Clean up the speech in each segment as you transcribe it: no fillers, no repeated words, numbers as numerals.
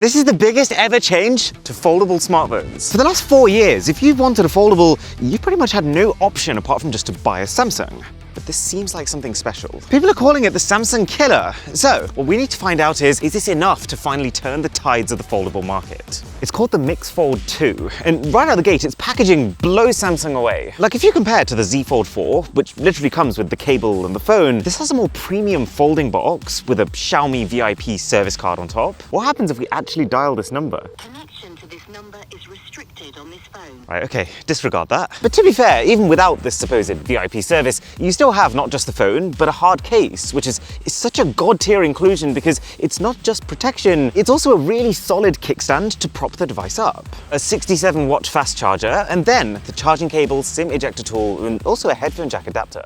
This is the biggest ever change to foldable smartphones. For the last 4 years, if you've wanted a foldable, you've pretty much had no option apart from just to buy a Samsung. But this seems like something special. People are calling it the Samsung killer. So, what we need to find out is this enough to finally turn the tides of the foldable market? It's called the Mix Fold 2, and right out of the gate, its packaging blows Samsung away. Like, if you compare it to the Z Fold 4, which literally comes with the cable and the phone, this has a more premium folding box with a Xiaomi VIP service card on top. What happens if we actually dial this number? Connection to this number is restricted on this phone. Right, okay, disregard that. But to be fair, even without this supposed VIP service, you still have not just the phone, but a hard case, which is such a god-tier inclusion because it's not just protection, it's also a really solid kickstand to prop the device up. A 67-watt fast charger, and then the charging cable, SIM ejector tool, and also a headphone jack adapter.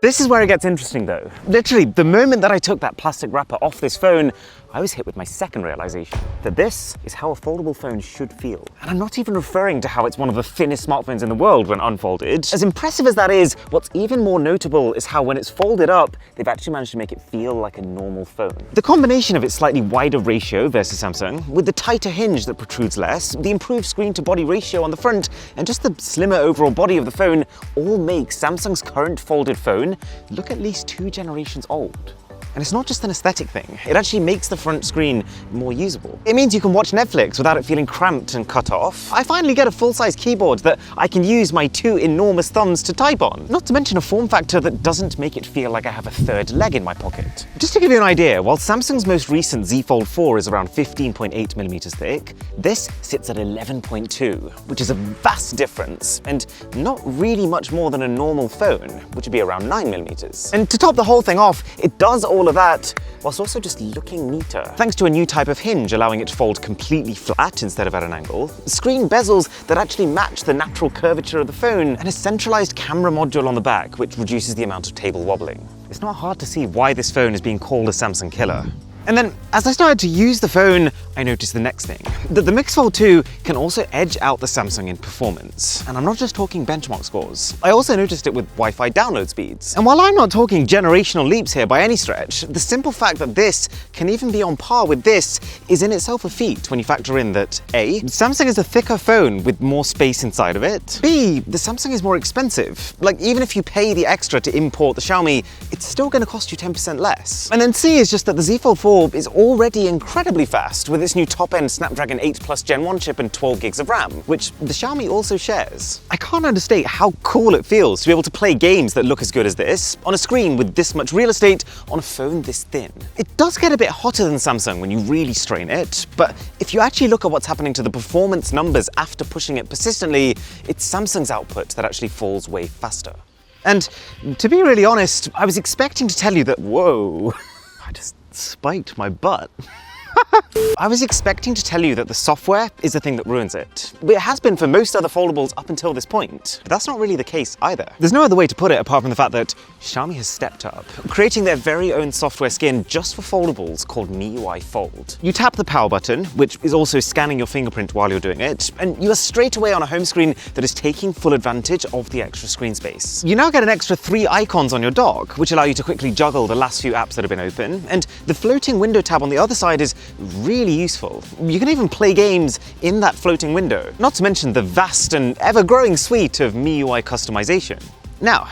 This is where it gets interesting though. Literally, the moment that I took that plastic wrapper off this phone, I was hit with my second realization, that this is how a foldable phone should feel. And I'm not even referring to how it's one of the thinnest smartphones in the world when unfolded. As impressive as that is, what's even more notable is how when it's folded up, they've actually managed to make it feel like a normal phone. The combination of its slightly wider ratio versus Samsung, with the tighter hinge that protrudes less, the improved screen-to-body ratio on the front, and just the slimmer overall body of the phone, all make Samsung's current folded phone look at least 2 generations old. And it's not just an aesthetic thing, it actually makes the front screen more usable. It means you can watch Netflix without it feeling cramped and cut off. I finally get a full-size keyboard that I can use my 2 enormous thumbs to type on. Not to mention a form factor that doesn't make it feel like I have a third leg in my pocket. Just to give you an idea, while Samsung's most recent Z Fold 4 is around 15.8mm thick, this sits at 11.2, which is a vast difference, and not really much more than a normal phone, which would be around 9mm. And to top the whole thing off, it does all of that whilst also just looking neater. Thanks to a new type of hinge allowing it to fold completely flat instead of at an angle, screen bezels that actually match the natural curvature of the phone, and a centralized camera module on the back which reduces the amount of table wobbling. It's not hard to see why this phone is being called a Samsung killer. And then, as I started to use the phone, I noticed the next thing, that the Mix Fold 2 can also edge out the Samsung in performance. And I'm not just talking benchmark scores. I also noticed it with Wi-Fi download speeds. And while I'm not talking generational leaps here by any stretch, the simple fact that this can even be on par with this is in itself a feat when you factor in that A, Samsung is a thicker phone with more space inside of it. B, the Samsung is more expensive. Like, even if you pay the extra to import the Xiaomi, it's still going to cost you 10% less. And then C is just that the Z Fold 4 is already incredibly fast with its new top-end Snapdragon 8 Plus Gen 1 chip and 12 gigs of RAM, which the Xiaomi also shares. I can't understate how cool it feels to be able to play games that look as good as this, on a screen with this much real estate, on a phone this thin. It does get a bit hotter than Samsung when you really strain it, but if you actually look at what's happening to the performance numbers after pushing it persistently, it's Samsung's output that actually falls way faster. And to be really honest, I was expecting to tell you that, whoa, I just spiked my butt. I was expecting to tell you that the software is the thing that ruins it. It has been for most other foldables up until this point, but that's not really the case either. There's no other way to put it apart from the fact that Xiaomi has stepped up, creating their very own software skin just for foldables called MIUI Fold. You tap the power button, which is also scanning your fingerprint while you're doing it, and you are straight away on a home screen that is taking full advantage of the extra screen space. You now get an extra 3 icons on your dock, which allow you to quickly juggle the last few apps that have been open, and the floating window tab on the other side is really useful. You can even play games in that floating window, not to mention the vast and ever-growing suite of MIUI customization. Now,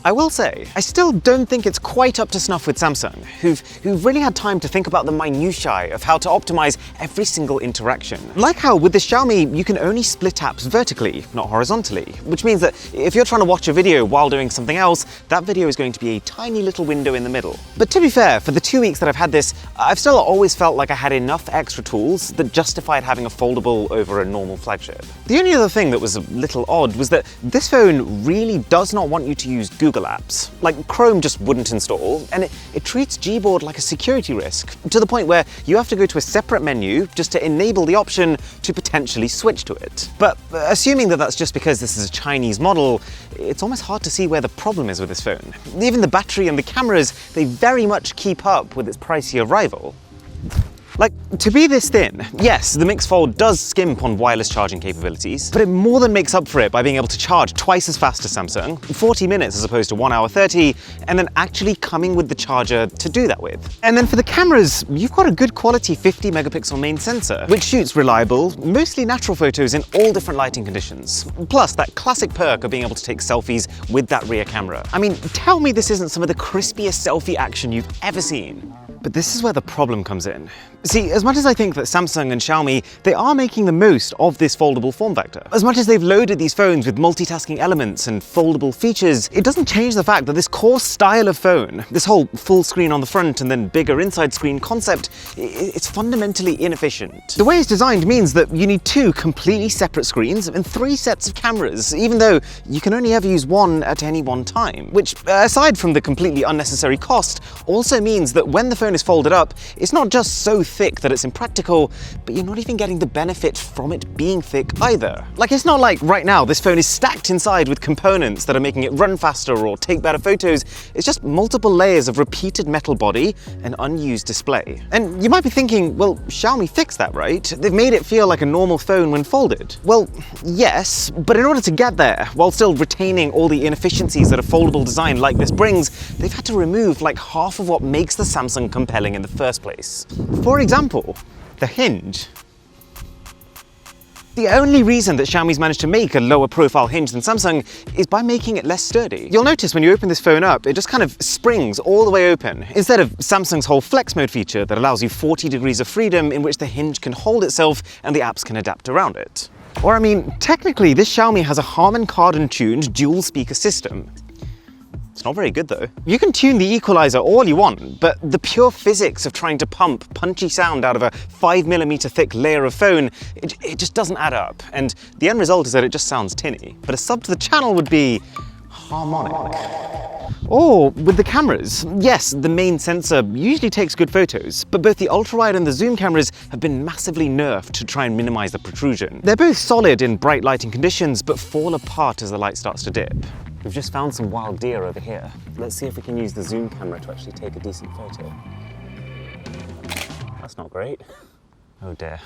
I will say, I still don't think it's quite up to snuff with Samsung, who've really had time to think about the minutiae of how to optimize every single interaction. Like how with the Xiaomi, you can only split apps vertically, not horizontally, which means that if you're trying to watch a video while doing something else, that video is going to be a tiny little window in the middle. But to be fair, for the 2 weeks that I've had this, I've still always felt like I had enough extra tools that justified having a foldable over a normal flagship. The only other thing that was a little odd was that this phone really does not want you to use Google apps. Like, Chrome just wouldn't install, and it treats Gboard like a security risk, to the point where you have to go to a separate menu just to enable the option to potentially switch to it. But assuming that that's just because this is a Chinese model, it's almost hard to see where the problem is with this phone. Even the battery and the cameras, they very much keep up with its pricier rival. Like, to be this thin, yes, the Mix Fold does skimp on wireless charging capabilities, but it more than makes up for it by being able to charge twice as fast as Samsung, 40 minutes as opposed to 1 hour 30, and then actually coming with the charger to do that with. And then for the cameras, you've got a good quality 50 megapixel main sensor, which shoots reliable, mostly natural photos in all different lighting conditions. Plus, that classic perk of being able to take selfies with that rear camera. I mean, tell me this isn't some of the crispiest selfie action you've ever seen. But this is where the problem comes in. See, as much as I think that Samsung and Xiaomi, they are making the most of this foldable form factor. As much as they've loaded these phones with multitasking elements and foldable features, it doesn't change the fact that this core style of phone, this whole full screen on the front and then bigger inside screen concept, it's fundamentally inefficient. The way it's designed means that you need 2 completely separate screens and 3 sets of cameras, even though you can only ever use one at any one time, which, aside from the completely unnecessary cost, also means that when the phone is folded up, it's not just so thick that it's impractical, but you're not even getting the benefit from it being thick either. Like, it's not like right now this phone is stacked inside with components that are making it run faster or take better photos. It's just multiple layers of repeated metal body and unused display. And you might be thinking, well, Xiaomi fixed that, right? They've made it feel like a normal phone when folded. Well, yes, but in order to get there, while still retaining all the inefficiencies that a foldable design like this brings, they've had to remove like half of what makes the Samsung compelling in the first place. For example, the hinge. The only reason that Xiaomi's managed to make a lower profile hinge than Samsung is by making it less sturdy. You'll notice when you open this phone up, it just kind of springs all the way open, instead of Samsung's whole flex mode feature that allows you 40 degrees of freedom in which the hinge can hold itself and the apps can adapt around it. Or I mean, technically this Xiaomi has a Harman Kardon tuned dual speaker system. It's not very good though. You can tune the equalizer all you want, but the pure physics of trying to pump punchy sound out of a 5mm thick layer of phone, it just doesn't add up. And the end result is that it just sounds tinny. But a sub to the channel would be harmonic. Or with the cameras, yes, the main sensor usually takes good photos, but both the ultra-wide and the zoom cameras have been massively nerfed to try and minimize the protrusion. They're both solid in bright lighting conditions, but fall apart as the light starts to dip. We've just found some wild deer over here. Let's see if we can use the zoom camera to actually take a decent photo. That's not great. Oh dear.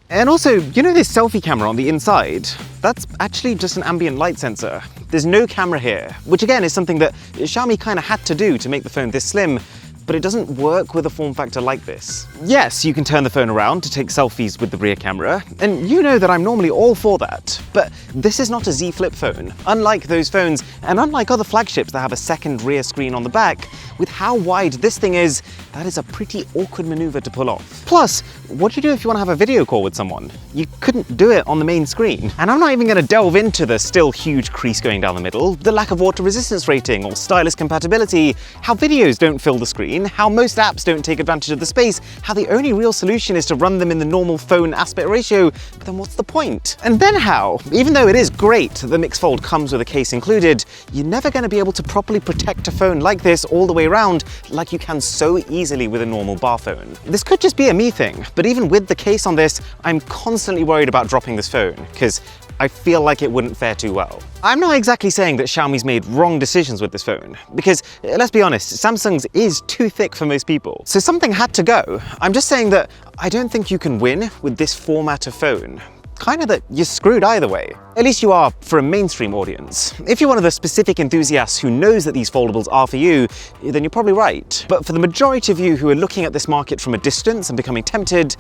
And also, you know this selfie camera on the inside? That's actually just an ambient light sensor. There's no camera here, which again is something that Xiaomi kind of had to do to make the phone this slim, but it doesn't work with a form factor like this. Yes, you can turn the phone around to take selfies with the rear camera, and you know that I'm normally all for that, but this is not a Z Flip phone. Unlike those phones, and unlike other flagships that have a second rear screen on the back, with how wide this thing is, that is a pretty awkward maneuver to pull off. Plus, what do you do if you want to have a video call with someone? You couldn't do it on the main screen. And I'm not even going to delve into the still huge crease going down the middle, the lack of water resistance rating or stylus compatibility, how videos don't fill the screen, how most apps don't take advantage of the space, how the only real solution is to run them in the normal phone aspect ratio, but then what's the point? And then how, even though it is great that the Mix Fold comes with a case included, you're never going to be able to properly protect a phone like this all the way around like you can so easily with a normal bar phone. This could just be a me thing, but even with the case on this, I'm constantly worried about dropping this phone, because I feel like it wouldn't fare too well. I'm not exactly saying that Xiaomi's made wrong decisions with this phone, because let's be honest, Samsung's is too thick for most people. So something had to go. I'm just saying that I don't think you can win with this format of phone. Kind of that you're screwed either way. At least you are for a mainstream audience. If you're one of the specific enthusiasts who knows that these foldables are for you, then you're probably right. But for the majority of you who are looking at this market from a distance and becoming tempted,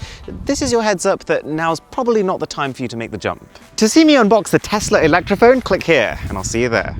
this is your heads up that now's probably not the time for you to make the jump. To see me unbox the Tesla Electrophone, click here, and I'll see you there.